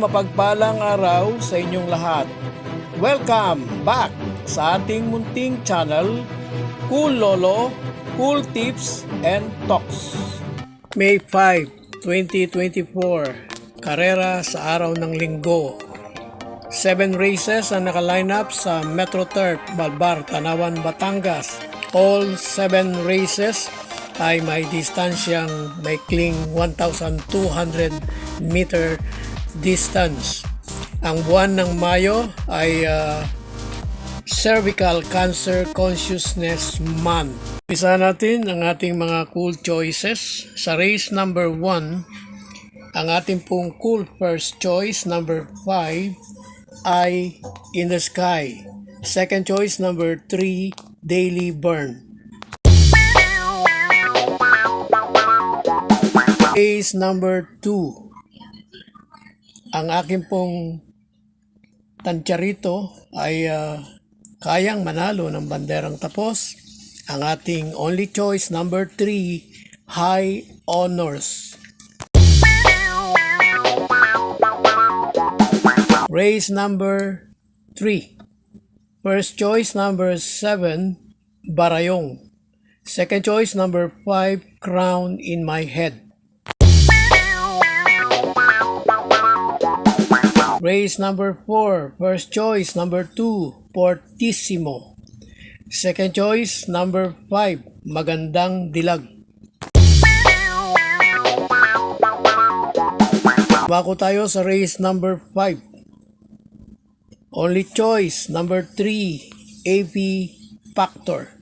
mapagpalang araw sa inyong lahat. Welcome back sa ating munting channel, Cool Lolo, Cool Tips and Talks. May 5, 2024, karera sa araw ng linggo. 7 races ang naka-line up sa Metro Turf, Balbar, Tanawan, Batangas. All 7 races ay may distansyang maikling 1,200 meter distance. Ang buwan ng Mayo ay Cervical Cancer Consciousness Month. Isa natin ang ating mga cool choices. Sa race number 1, ang ating pong cool first choice, number 5, ay In the Sky. Second choice, number 3, Daily Burn. Race number 2, ang aking pong tansya ay kayang manalo ng banderang tapos. Ang ating only choice, number 3, High Honors. Race number 3, first choice, number 7, Barayong. Second choice, number 5, Crown in My Head. Race number 4, first choice, number 2, Fortissimo. Second choice, number 5, Magandang Dilag. Bako tayo sa race number 5. Only choice, number 3, AP Factor.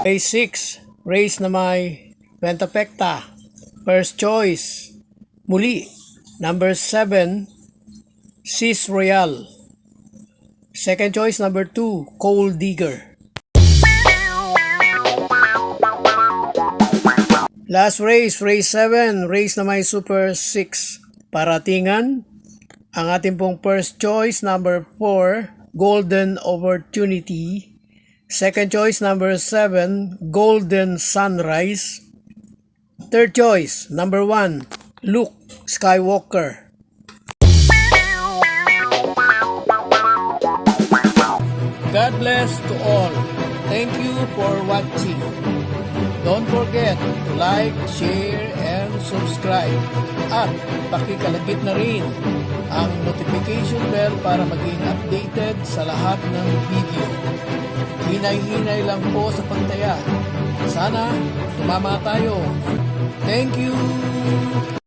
Race 6, race na may Pentapecta. First choice, muli, number 7, Sis Royal. Second choice, number 2, Cold Digger. Last race, race 7, race na may Super 6. Paratingan, ang ating pong first choice, number 4, Golden Opportunity. Second choice, number 7, Golden Sunrise. Third choice, number 1, Luke Skywalker. God bless to all. Thank you for watching. Don't forget to like, share, and subscribe. At pakikalagit na rin ang notification bell para maging updated sa lahat ng video. Hinay-hinay lang po sa pagtaya. Sana tumama tayo. Thank you!